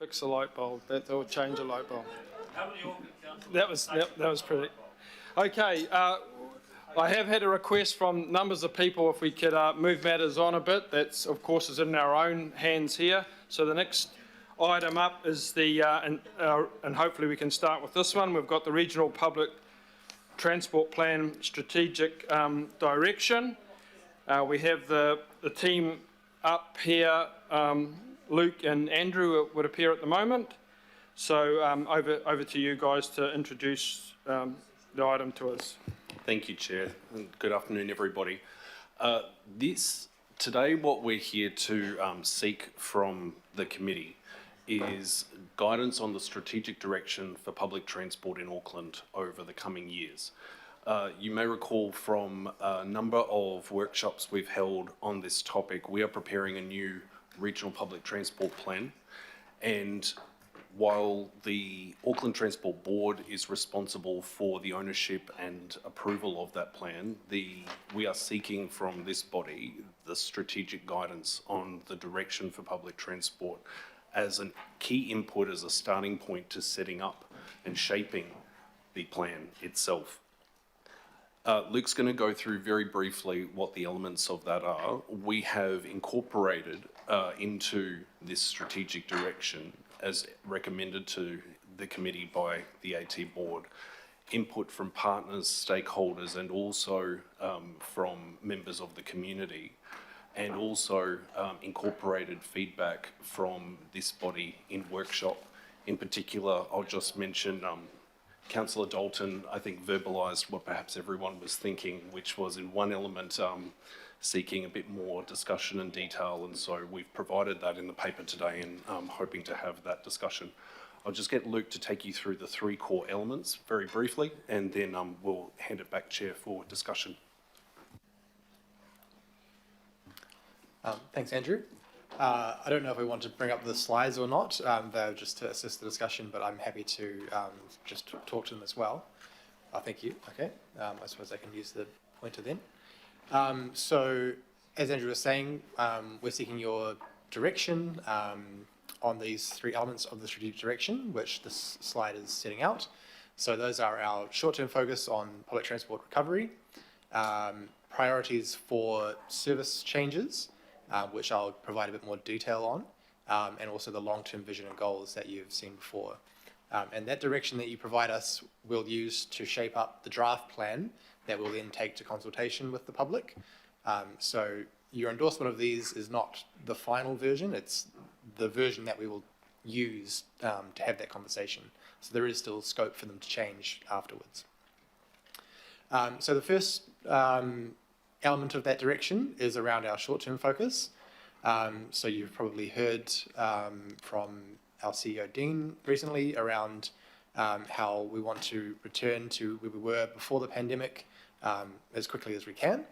Fix a light bulb. That'll change a light bulb. How many Auckland councillors? That was pretty. Okay. I have had a request from numbers of people if we could move matters on a bit. That's, of course, is in our own hands here. So the next item up is the, and hopefully we can start with this one. We've got the Regional Public Transport Plan Strategic Direction. We have the team up here. Luke and Andrew would appear at the moment. So over to you guys to introduce the item to us. Thank you, Chair, and good afternoon, everybody. Today, what we're here to seek from the committee is guidance on the strategic direction for public transport in Auckland over the coming years. You may recall from a number of workshops we've held on this topic, we are preparing a new regional public transport plan, and while the Auckland Transport Board is responsible for the ownership and approval of that plan, we are seeking from this body the strategic guidance on the direction for public transport as a key input, as a starting point to setting up and shaping the plan itself. Luke's going to go through very briefly what the elements of that are. We have incorporated into this strategic direction, as recommended to the committee by the AT board, input from partners, stakeholders, and also from members of the community, and also incorporated feedback from this body in workshop. In particular, I'll just mention Councillor Dalton, I think, verbalised what perhaps everyone was thinking, which was in one element seeking a bit more discussion and detail, and so we've provided that in the paper today and hoping to have that discussion. I'll just get Luke to take you through the three core elements very briefly, and then we'll hand it back, Chair, for discussion. Thanks, Andrew. I don't know if we want to bring up the slides or not. They're just to assist the discussion, but I'm happy to just talk to them as well. Thank you. Okay. I suppose I can use the pointer then. So, as Andrew was saying, we're seeking your direction on these three elements of the strategic direction, which this slide is setting out. So those are our short-term focus on public transport recovery, priorities for service changes, which I'll provide a bit more detail on, and also the long-term vision and goals that you've seen before. And that direction that you provide us we'll use to shape up the draft plan that we'll then take to consultation with the public. So your endorsement of these is not the final version, it's the version that we will use to have that conversation. So there is still scope for them to change afterwards. So the first element of that direction is around our short-term focus. So you've probably heard from our CEO Dean recently around how we want to return to where we were before the pandemic as quickly as we can.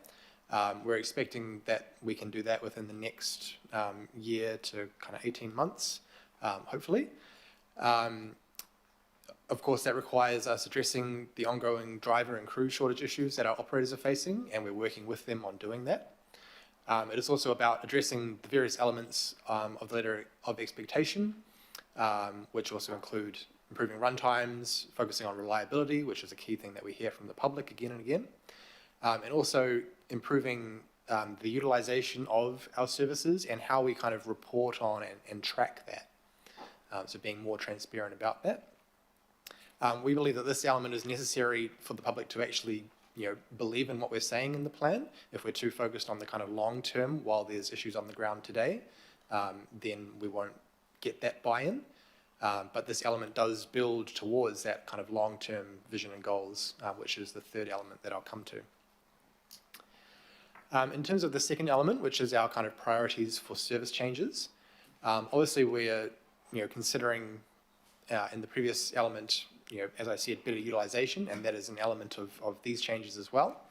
We're expecting that we can do that within the next year to kind of 18 months, hopefully. Of course, that requires us addressing the ongoing driver and crew shortage issues that our operators are facing, and we're working with them on doing that. It is also about addressing the various elements of the letter of expectation, which also include improving run times, focusing on reliability, which is a key thing that we hear from the public again and again, and also improving the utilisation of our services and how we kind of report on and track that. So being more transparent about that. We believe that this element is necessary for the public to actually, believe in what we're saying in the plan. If we're too focused on the kind of long term while there's issues on the ground today, then we won't get that buy-in. But this element does build towards that kind of long-term vision and goals, which is the third element that I'll come to. In terms of the second element, which is our kind of priorities for service changes, obviously we're considering in the previous element, as I said, better utilisation, and that is an element of these changes as well.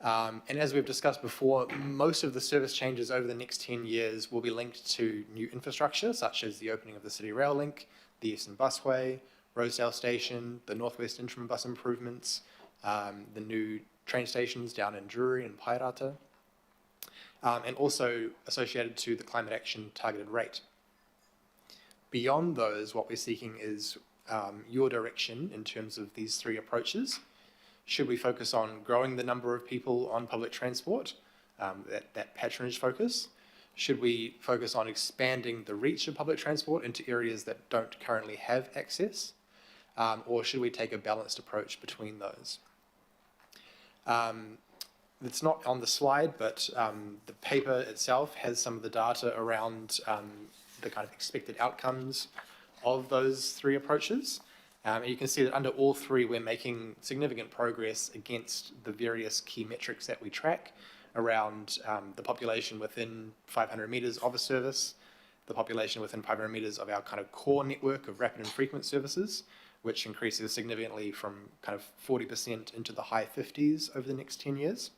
And as we've discussed before, most of the service changes over the next 10 years will be linked to new infrastructure, such as the opening of the City Rail Link, the Eastern Busway, Rosedale Station, the Northwest Interim Bus improvements, the new train stations down in Drury and Pairata, and also associated to the climate action targeted rate. Beyond those, what we're seeking is your direction in terms of these three approaches. Should we focus on growing the number of people on public transport, that patronage focus? Should we focus on expanding the reach of public transport into areas that don't currently have access? Or should we take a balanced approach between those? It's not on the slide, but the paper itself has some of the data around the kind of expected outcomes of those three approaches. And you can see that under all three, we're making significant progress against the various key metrics that we track around the population within 500 metres of a service, the population within 500 metres of our kind of core network of rapid and frequent services, which increases significantly from kind of 40% into the high 50s over the next 10 years.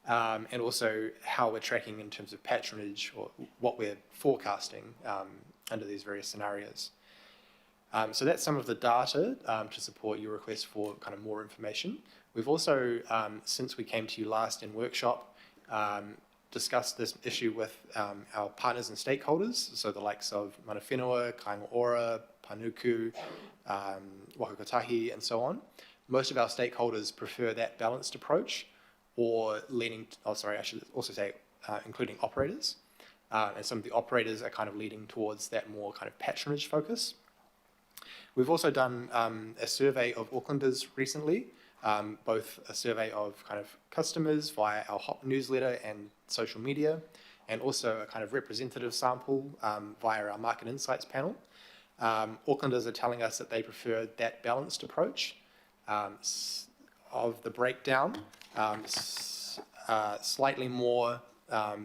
And also how we're tracking in terms of patronage or what we're forecasting under these various scenarios. So that's some of the data to support your request for kind of more information. We've also, since we came to you last in workshop, discussed this issue with our partners and stakeholders, so the likes of Mana Whenua, Kāinga Ora, Panuku, Waka Kotahi, and so on. Most of our stakeholders prefer that balanced approach, or leaning, I should also say, including operators. And some of the operators are kind of leading towards that more kind of patronage focus. We've also done a survey of Aucklanders recently, both a survey of kind of customers via our HOP newsletter and social media, and also a kind of representative sample via our market insights panel. Aucklanders are telling us that they prefer that balanced approach of the breakdown, slightly more, I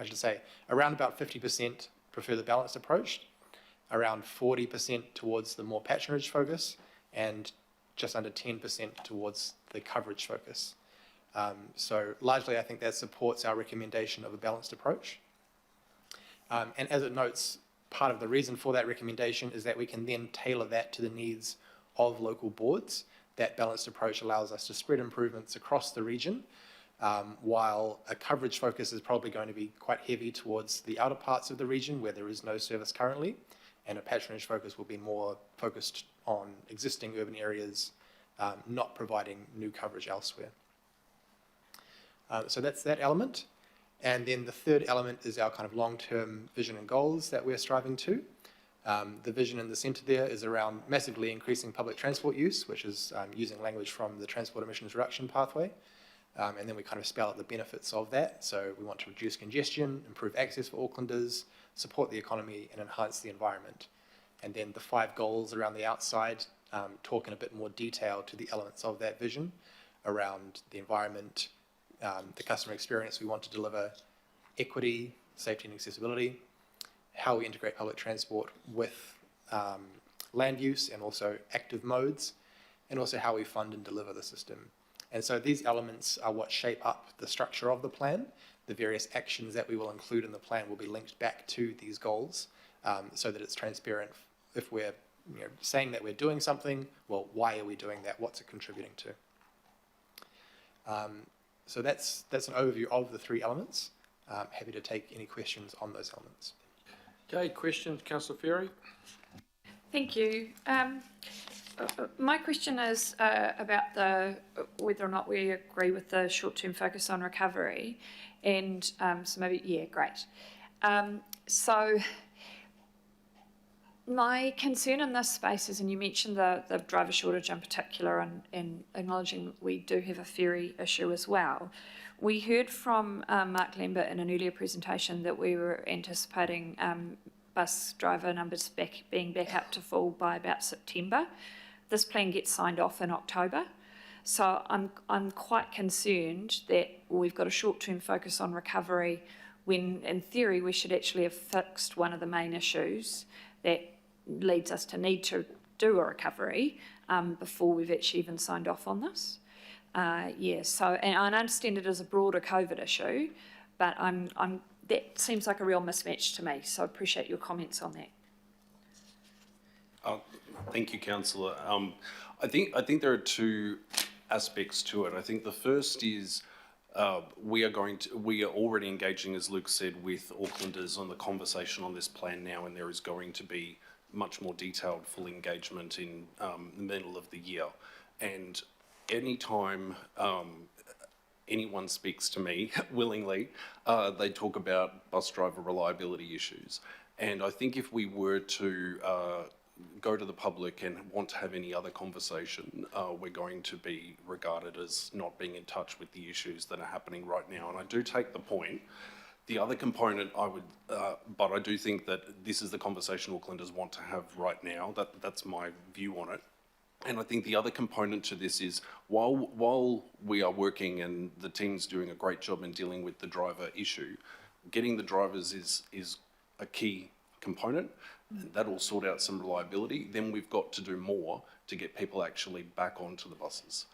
should say around about 50% prefer the balanced approach, around 40% towards the more patronage focus, and just under 10% towards the coverage focus. So largely I think that supports our recommendation of a balanced approach. And as it notes, part of the reason for that recommendation is that we can then tailor that to the needs of local boards. That balanced approach allows us to spread improvements across the region, while a coverage focus is probably going to be quite heavy towards the outer parts of the region where there is no service currently, and a patronage focus will be more focused on existing urban areas, not providing new coverage elsewhere. So that's that element. And then the third element is our kind of long-term vision and goals that we're striving to. The vision in the centre there is around massively increasing public transport use, which is using language from the transport emissions reduction pathway. And then we kind of spell out the benefits of that. So we want to reduce congestion, improve access for Aucklanders, support the economy, and enhance the environment. And then the 5 goals around the outside talk in a bit more detail to the elements of that vision around the environment, the customer experience we want to deliver, equity, safety and accessibility, how we integrate public transport with land use and also active modes, and also how we fund and deliver the system. And so these elements are what shape up the structure of the plan. The various actions that we will include in the plan will be linked back to these goals, so that it's transparent. If we're saying that we're doing something, well, why are we doing that? What's it contributing to? So that's an overview of the 3 elements. Happy to take any questions on those elements. Okay, questions, Councillor Ferry? Thank you. My question is about whether or not we agree with the short-term focus on recovery, and so maybe, yeah, great. So my concern in this space is, and you mentioned the driver shortage in particular, and acknowledging we do have a ferry issue as well. We heard from Mark Lambert in an earlier presentation that we were anticipating bus driver numbers being back up to full by about September. This plan gets signed off in October. So I'm quite concerned that we've got a short-term focus on recovery when, in theory, we should actually have fixed one of the main issues that leads us to need to do a recovery before we've actually even signed off on this. So, and I understand it is a broader COVID issue, but that seems like a real mismatch to me, so I appreciate your comments on that. Thank you, Councillor. I think there are 2 aspects to it. I think the first is We are already engaging, as Luke said, with Aucklanders on the conversation on this plan now, and there is going to be much more detailed full engagement in the middle of the year. And any time anyone speaks to me willingly, they talk about bus driver reliability issues. And I think if we were to go to the public and want to have any other conversation, we're going to be regarded as not being in touch with the issues that are happening right now. And I do take the point. The other component but I do think that this is the conversation Aucklanders want to have right now. That's my view on it. And I think the other component to this is while we are working and the team's doing a great job in dealing with the driver issue, getting the drivers is a key component. That will sort out some reliability. Then we've got to do more to get people actually back onto the buses.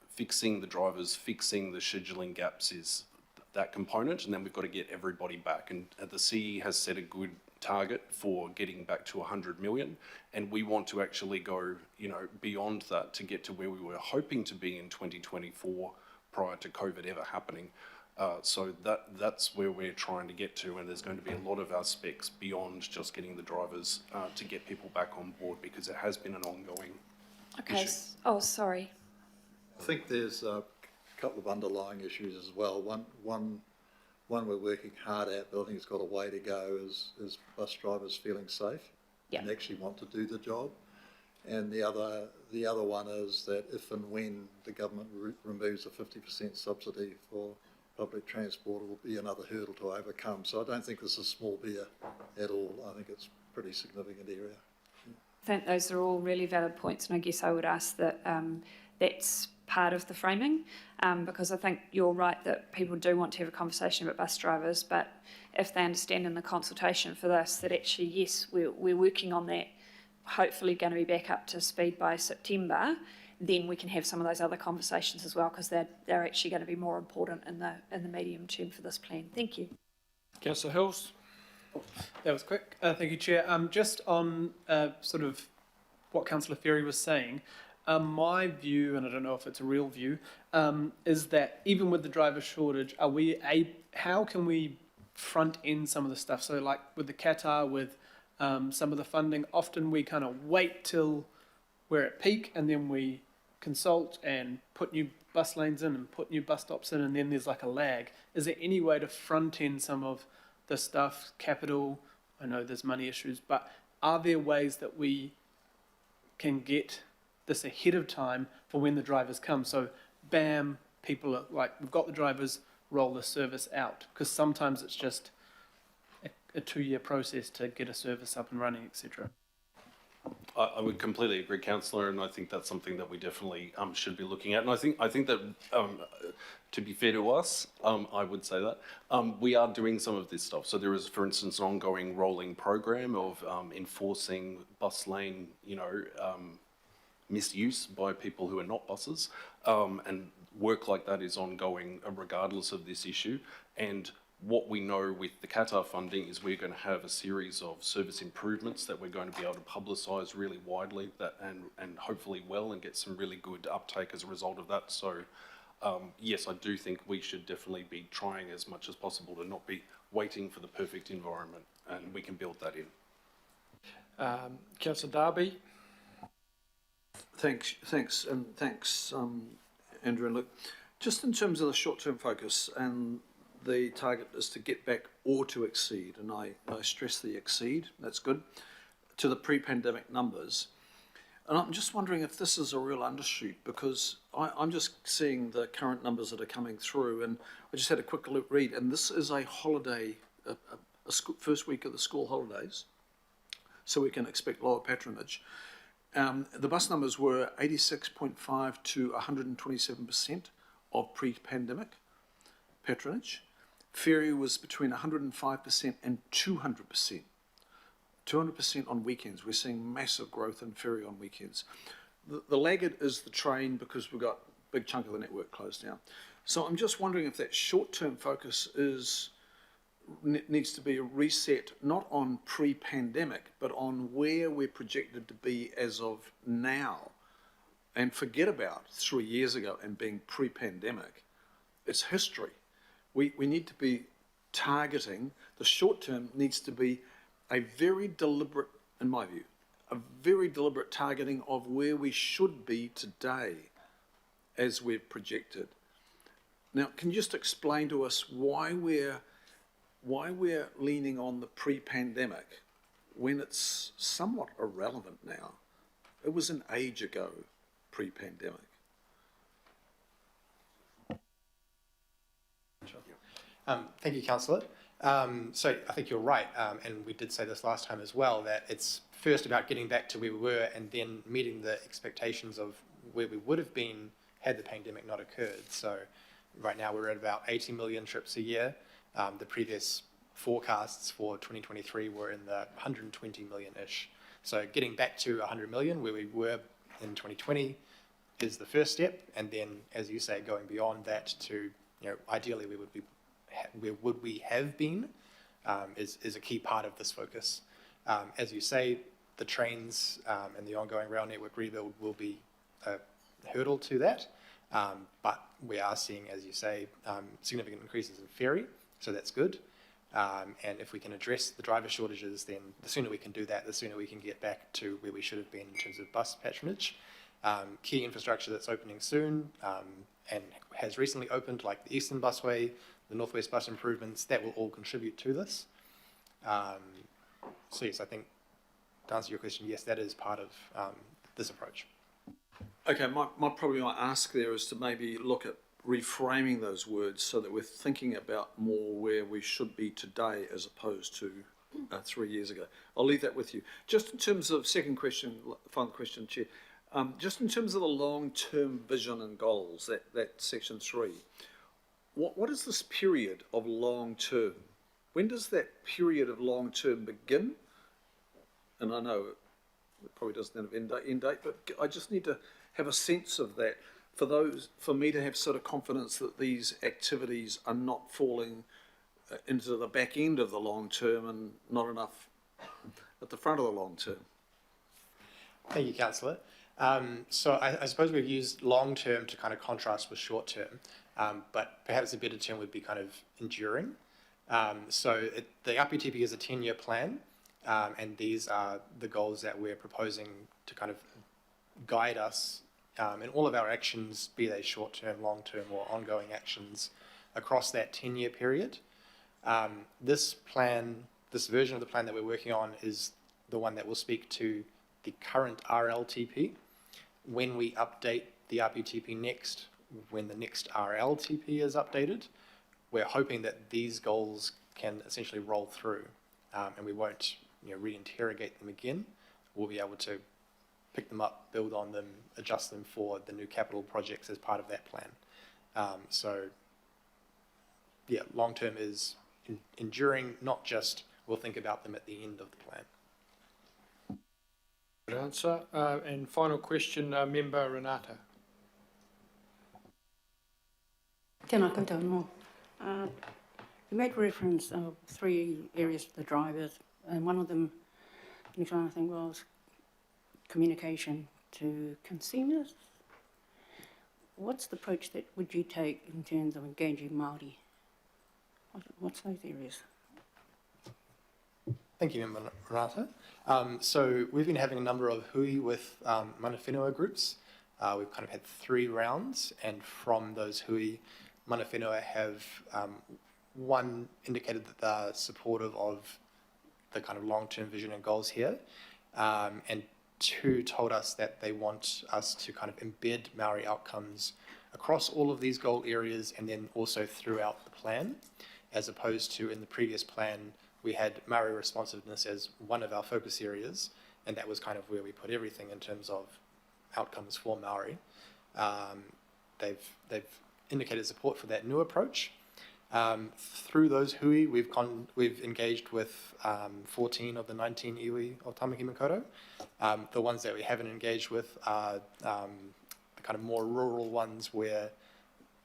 Fixing the drivers, fixing the scheduling gaps is that component, and then we've got to get everybody back. And the CE has set a good target for getting back to 100 million, and we want to actually go, beyond that to get to where we were hoping to be in 2024 prior to COVID ever happening. So that's where we're trying to get to, and there's going to be a lot of aspects beyond just getting the drivers to get people back on board, because it has been an ongoing issue. Oh, sorry. I think there's a couple of underlying issues as well. One we're working hard at, but I think it's got a way to go, is bus drivers feeling safe and actually want to do the job. And the other one is that if and when the government removes a 50% subsidy for public transport, it will be another hurdle to overcome. So I don't think this is small beer at all. I think it's a pretty significant area. I think those are all really valid points, and I guess I would ask that that's part of the framing, because I think you're right that people do want to have a conversation about bus drivers, but if they understand in the consultation for this that actually, yes, we're working on that, hopefully going to be back up to speed by September, then we can have some of those other conversations as well, because they're actually going to be more important in the medium term for this plan. Thank you. Councillor Hills. That was quick. Thank you, Chair. Just on sort of what Councillor Ferry was saying, my view, and I don't know if it's a real view, is that even with the driver shortage, how can we front end some of the stuff? So like with the Qatar, with some of the funding, often we kind of wait till we're at peak and then we consult and put new bus lanes in and put new bus stops in, and then there's like a lag. Is there any way to front end some of the stuff, capital? I know there's money issues, but are there ways that we can get this ahead of time for when the drivers come? So bam, people are like, we've got the drivers, roll the service out, because sometimes it's just a 2-year process to get a service up and running, etc. I would completely agree, Councillor, and I think that's something that we definitely should be looking at. And I think that, to be fair to us, I would say that we are doing some of this stuff. So there is, for instance, an ongoing rolling program of enforcing bus lane, misuse by people who are not buses, and work like that is ongoing regardless of this issue. And what we know with the Qatar funding is we're going to have a series of service improvements that we're going to be able to publicise really widely, and hopefully well, and get some really good uptake as a result of that. So yes, I do think we should definitely be trying as much as possible to not be waiting for the perfect environment, and we can build that in. Councillor Darby. Thanks, Andrew and Luke. Just in terms of the short-term focus, and the target is to get back or to exceed, and I stress the exceed, that's good, to the pre-pandemic numbers. And I'm just wondering if this is a real undershoot, because I'm just seeing the current numbers that are coming through, and I just had a quick read, and this is a holiday, first week of the school holidays, so we can expect lower patronage. The bus numbers were 86.5 to 127% of pre-pandemic patronage. Ferry was between 105% and 200%. 200% on weekends. We're seeing massive growth in ferry on weekends. The laggard is the train, because we've got a big chunk of the network closed down. So I'm just wondering if that short-term focus needs to be reset, not on pre-pandemic, but on where we're projected to be as of now, and forget about 3 years ago and being pre-pandemic, it's history. We need to be targeting, the short term needs to be a very deliberate, in my view, a very deliberate targeting of where we should be today as we've projected. Now, can you just explain to us why we're leaning on the pre-pandemic when it's somewhat irrelevant now? It was an age ago, pre-pandemic. Thank you, Councillor. So I think you're right, and we did say this last time as well, that it's first about getting back to where we were and then meeting the expectations of where we would have been had the pandemic not occurred. So right now we're at about 80 million trips a year. The previous forecasts for 2023 were in the 120 million-ish. So getting back to 100 million where we were in 2020 is the first step, and then, as you say, going beyond that to, ideally where would we have been is a key part of this focus. As you say, the trains and the ongoing rail network rebuild will be a hurdle to that, but we are seeing, as you say, significant increases in ferry, so that's good. And if we can address the driver shortages, then the sooner we can do that, the sooner we can get back to where we should have been in terms of bus patronage. Key infrastructure that's opening soon and has recently opened, like the Eastern Busway, the Northwest Bus improvements, that will all contribute to this. So yes, I think to answer your question, yes, that is part of this approach. Okay, probably my ask there is to maybe look at reframing those words so that we're thinking about more where we should be today as opposed to 3 years ago. I'll leave that with you. Just in terms of second question, final question, Chair. Just in terms of the long-term vision and goals, that section 3, what is this period of long-term? When does that period of long-term begin? And I know it probably doesn't have an end date, but I just need to have a sense of that for me to have sort of confidence that these activities are not falling into the back end of the long term and not enough at the front of the long term. Thank you, Councillor. So I suppose we've used long term to kind of contrast with short term, but perhaps a better term would be kind of enduring. So the RPTP is a 10-year plan, and these are the goals that we're proposing to kind of guide us in all of our actions, be they short-term, long-term, or ongoing actions across that 10-year period. This version of the plan that we're working on is the one that will speak to the current RLTP. When we update the RPTP next, when the next RLTP is updated, we're hoping that these goals can essentially roll through, and we won't re-interrogate them again. We'll be able to pick them up, build on them, adjust them for the new capital projects as part of that plan. So, yeah, long-term is enduring, not just we'll think about them at the end of the plan. Good answer. And final question, Member Renata. Tēnā koutou inō. You made reference of 3 areas for the drivers, and one of them, I think, was communication to consumers. What's the approach that would you take in terms of engaging Māori? What's those areas? Thank you, Member Renata. So we've been having a number of hui with mana whenua groups. We've kind of had 3 rounds, and from those hui, mana whenua have one indicated that they're supportive of the kind of long-term vision and goals here, and 2 told us that they want us to kind of embed Maori outcomes across all of these goal areas and then also throughout the plan, as opposed to in the previous plan we had Maori responsiveness as one of our focus areas, and that was kind of where we put everything in terms of outcomes for Maori. They've indicated support for that new approach. Through those hui, we've engaged with 14 of the 19 iwi of Tamaki Makaurau. The ones that we haven't engaged with are the kind of more rural ones where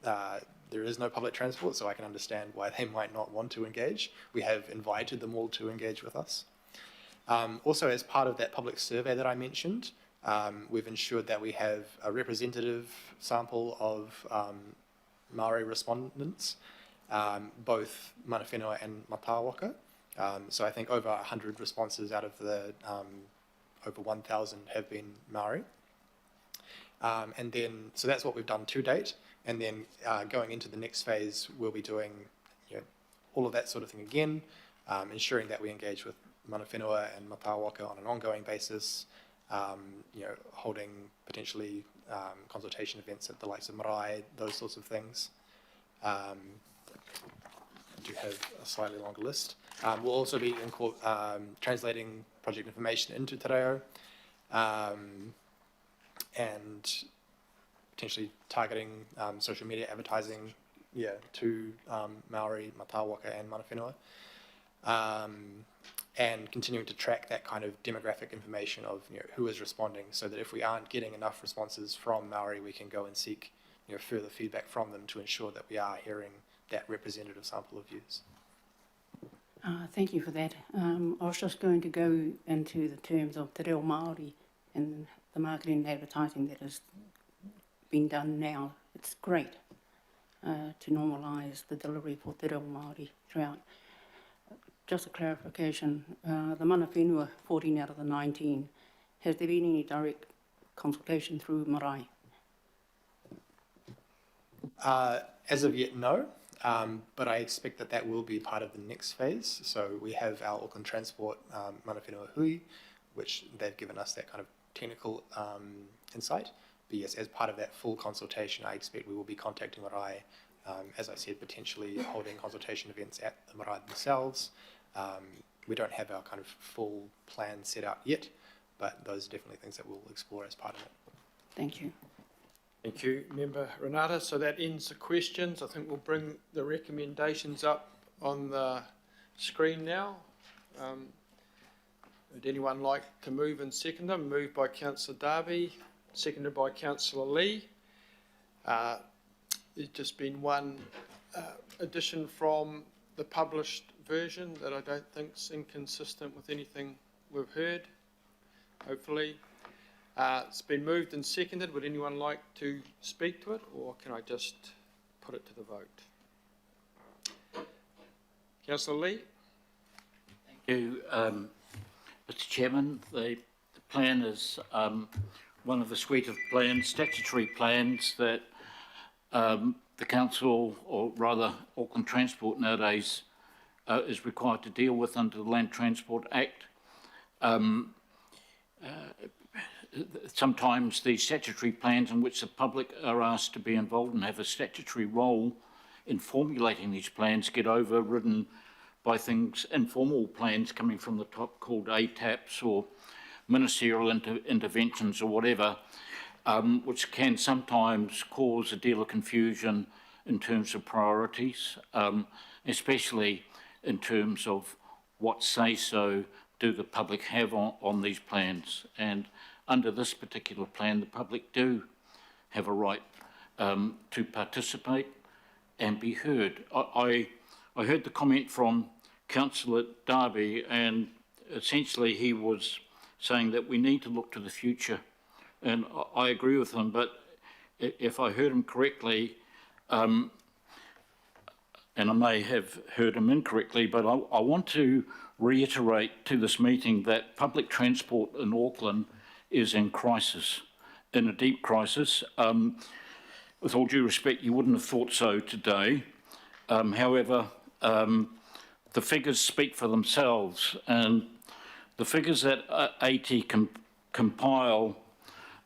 there is no public transport, so I can understand why they might not want to engage. We have invited them all to engage with us. Also, as part of that public survey that I mentioned, we've ensured that we have a representative sample of Maori respondents, both mana whenua and Matawaka. So I think over 100 responses out of the over 1,000 have been Maori. And then, so that's what we've done to date. And then going into the next phase, we'll be doing all of that sort of thing again, ensuring that we engage with mana whenua and Matawaka on an ongoing basis, holding potentially consultation events at the likes of marae, those sorts of things. I do have a slightly longer list. We'll also be translating project information into Te Reo, and potentially targeting social media advertising to Maori, Matawaka and mana whenua. And continuing to track that kind of demographic information of who is responding, so that if we aren't getting enough responses from Maori, we can go and seek further feedback from them to ensure that we are hearing that representative sample of views. Thank you for that. I was just going to go into the terms of Te Reo Māori and the marketing and advertising that has been done now. It's great to normalise the delivery for Te Reo Māori throughout. Just a clarification, the mana whenua, 14 out of the 19, has there been any direct consultation through marae? As of yet, no, but I expect that that will be part of the next phase. So we have our Auckland Transport mana whenua hui, which they've given us that kind of technical insight. But yes, as part of that full consultation, I expect we will be contacting marae, as I said, potentially holding consultation events at the marae themselves. We don't have our kind of full plan set out yet, but those are definitely things that we'll explore as part of it. Thank you. Thank you, Member Renata. So that ends the questions. I think we'll bring the recommendations up on the screen now. Would anyone like to move and second them? Moved by Councillor Darby, seconded by Councillor Lee. There's just been one addition from the published version that I don't think is inconsistent with anything we've heard, hopefully. It's been moved and seconded. Would anyone like to speak to it, or can I just put it to the vote? Councillor Lee? Thank you, Mr Chairman. The plan is one of the suite of plans, statutory plans, that the council, or rather Auckland Transport nowadays, is required to deal with under the Land Transport Act. Sometimes these statutory plans in which the public are asked to be involved and have a statutory role in formulating these plans get overridden by things, informal plans coming from the top called ATAPs or ministerial interventions or whatever, which can sometimes cause a deal of confusion in terms of priorities, especially in terms of what say-so do the public have on these plans. And under this particular plan, the public do have a right to participate and be heard. I heard the comment from Councillor Darby, and essentially he was saying that we need to look to the future. And I agree with him, but if I heard him correctly, and I may have heard him incorrectly, but I want to reiterate to this meeting that public transport in Auckland is in crisis, in a deep crisis. With all due respect, you wouldn't have thought so today. However, the figures speak for themselves, and the figures that AT compile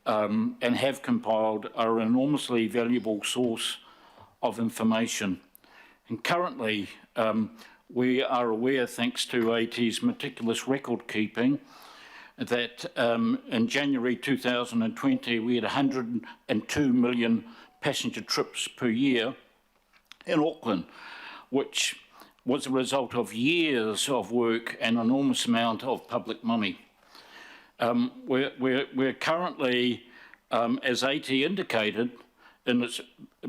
and have compiled are an enormously valuable source of information. And currently, we are aware, thanks to AT's meticulous record keeping, that in January 2020, we had 102 million passenger trips per year in Auckland, which was a result of years of work and an enormous amount of public money. We're currently, as AT indicated in its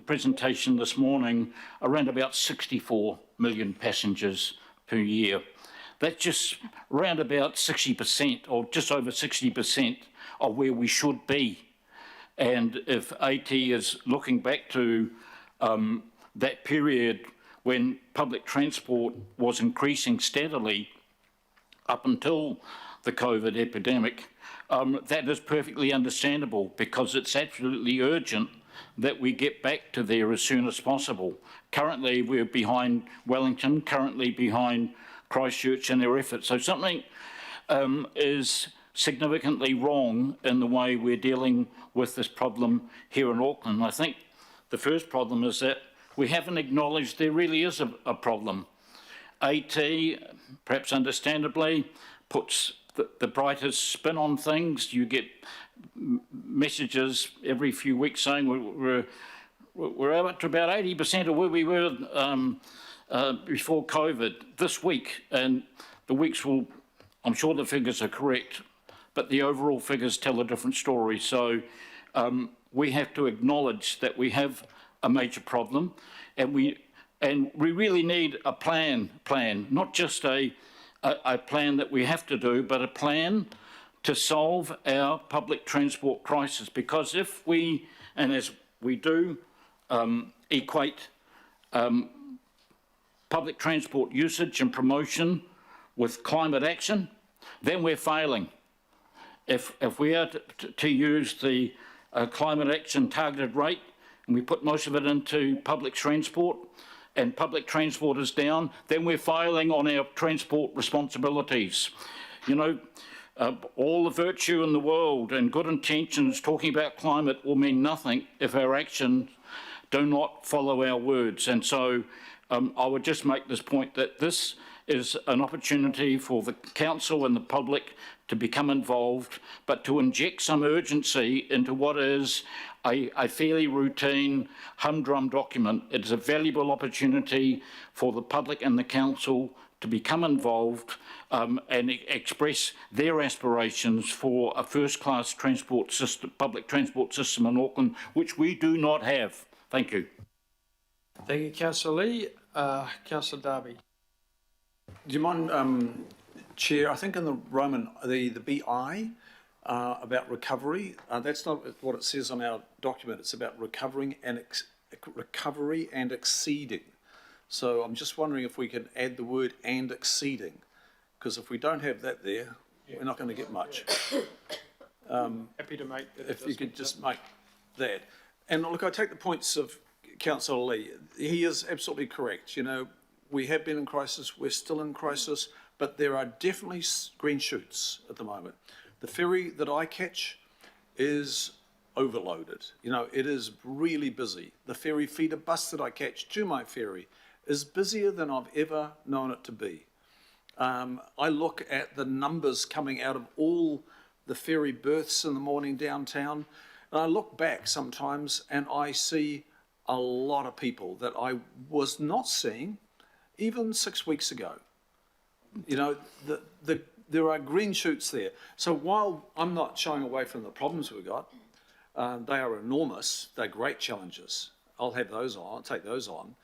presentation this morning, around about 64 million passengers per year. That's just around about 60%, or just over 60% of where we should be. And if AT is looking back to that period when public transport was increasing steadily up until the COVID epidemic, that is perfectly understandable because it's absolutely urgent that we get back to there as soon as possible. Currently, we're behind Wellington, currently behind Christchurch in their efforts. So something is significantly wrong in the way we're dealing with this problem here in Auckland. I think the first problem is that we haven't acknowledged there really is a problem. AT, perhaps understandably, puts the brightest spin on things. You get messages every few weeks saying we're up to about 80% of where we were before COVID this week, and the weeks will, I'm sure the figures are correct, but the overall figures tell a different story. So we have to acknowledge that we have a major problem, and we really need a plan, not just a plan that we have to do, but a plan to solve our public transport crisis. Because if we, and as we do, equate public transport usage and promotion with climate action, then we're failing. If we are to use the climate action targeted rate, and we put most of it into public transport, and public transport is down, then we're failing on our transport responsibilities. You know, all the virtue in the world and good intentions talking about climate will mean nothing if our actions do not follow our words. And so I would just make this point that this is an opportunity for the council and the public to become involved, but to inject some urgency into what is a fairly routine humdrum document. It's a valuable opportunity for the public and the council to become involved and express their aspirations for a first-class transport system, public transport system in Auckland, which we do not have. Thank you. Thank you, Councillor Lee. Councillor Darby. Do you mind, Chair, I think in the Roman, the BI about recovery, that's not what it says on our document. It's about recovery and exceeding. So I'm just wondering if we can add the word "and exceeding," because if we don't have that there, we're not going to get much. Happy to make that. If you could just make that. And look, I take the points of Councillor Lee. He is absolutely correct. You know, we have been in crisis, we're still in crisis, but there are definitely green shoots at the moment. The ferry that I catch is overloaded. You know, it is really busy. The ferry feeder bus that I catch to my ferry is busier than I've ever known it to be. I look at the numbers coming out of all the ferry berths in the morning downtown, and I look back sometimes and I see a lot of people that I was not seeing even 6 weeks ago. You know, there are green shoots there. So while I'm not shying away from the problems we've got, they are enormous, they're great challenges. I'll have those on, I'll take those on.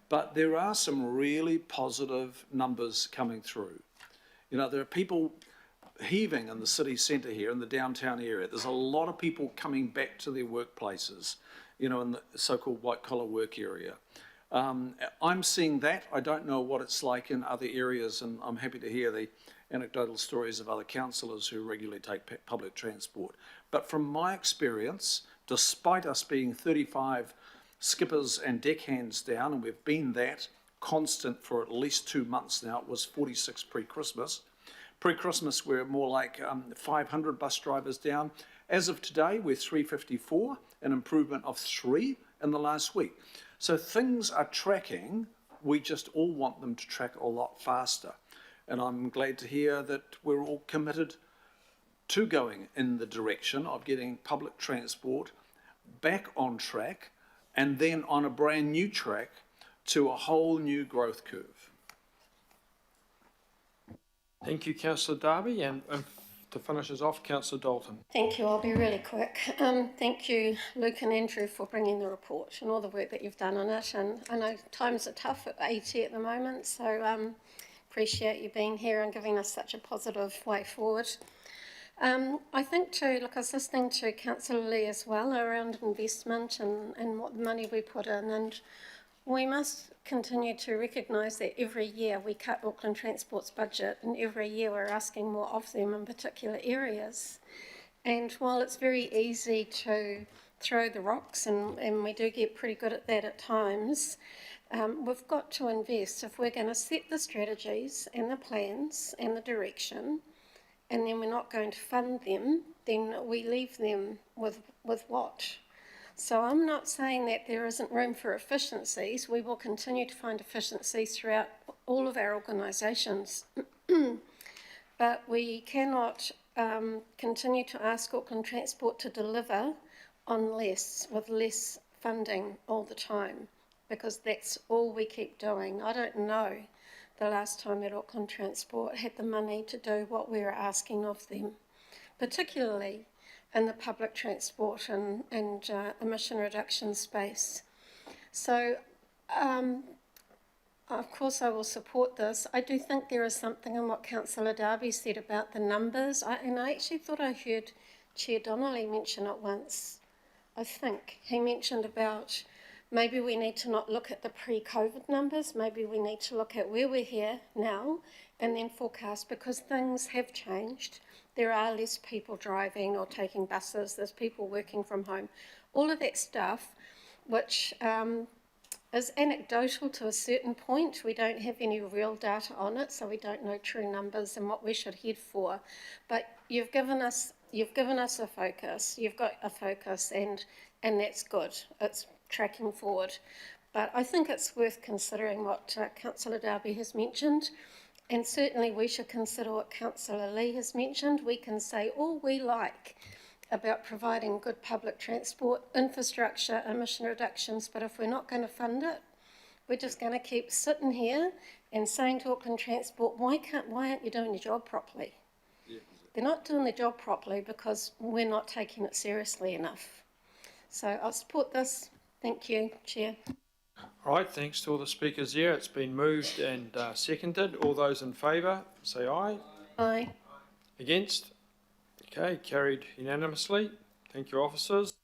But there are some really positive numbers coming through. You know, there are people heaving in the city centre here, in the downtown area. There's a lot of people coming back to their workplaces, you know, in the so-called white-collar work area. I'm seeing that. I don't know what it's like in other areas, and I'm happy to hear the anecdotal stories of other councillors who regularly take public transport. But from my experience, despite us being 35 skippers and deckhands down, and we've been that constant for at least 2 months now, it was 46 pre-Christmas. Pre-Christmas, we're more like 500 bus drivers down. As of today, we're 354, an improvement of 3 in the last week. So things are tracking. We just all want them to track a lot faster. And I'm glad to hear that we're all committed to going in the direction of getting public transport back on track and then on a brand new track to a whole new growth curve. Thank you, Councillor Darby. And to finish us off, Councillor Dalton. Thank you. I'll be really quick. Thank you, Luke and Andrew, for bringing the report and all the work that you've done on it. And I know times are tough at AT at the moment, so appreciate you being here and giving us such a positive way forward. I think too, look, I was listening to Councillor Lee as well around investment and what money we put in, and we must continue to recognise that every year we cut Auckland Transport's budget, and every year we're asking more of them in particular areas. And while it's very easy to throw the rocks, and we do get pretty good at that at times, we've got to invest. If we're going to set the strategies and the plans and the direction, and then we're not going to fund them, then we leave them with what? So I'm not saying that there isn't room for efficiencies. We will continue to find efficiencies throughout all of our organisations. But we cannot continue to ask Auckland Transport to deliver on less, with less funding all the time, because that's all we keep doing. I don't know the last time that Auckland Transport had the money to do what we were asking of them, particularly in the public transport and emission reduction space. So, of course I will support this. I do think there is something in what Councillor Darby said about the numbers, and I actually thought I heard Chair Donnelly mention it once. I think he mentioned about maybe we need to not look at the pre-COVID numbers, maybe we need to look at where we're here now and then forecast, because things have changed. There are less people driving or taking buses, there's people working from home. All of that stuff, which is anecdotal to a certain point. We don't have any real data on it, so we don't know true numbers and what we should head for. But you've given us a focus, you've got a focus, and that's good. It's tracking forward. But I think it's worth considering what Councillor Darby has mentioned, and certainly we should consider what Councillor Lee has mentioned. We can say all we like about providing good public transport, infrastructure, emission reductions, but if we're not going to fund it, we're just going to keep sitting here and saying to Auckland Transport, why aren't you doing your job properly? Yeah. They're not doing their job properly because we're not taking it seriously enough. So I'll support this. Thank you, Chair. All right, thanks to all the speakers here. It's been moved and seconded. All those in favour, say aye. Aye. Against? Okay, carried unanimously. Thank you, officers.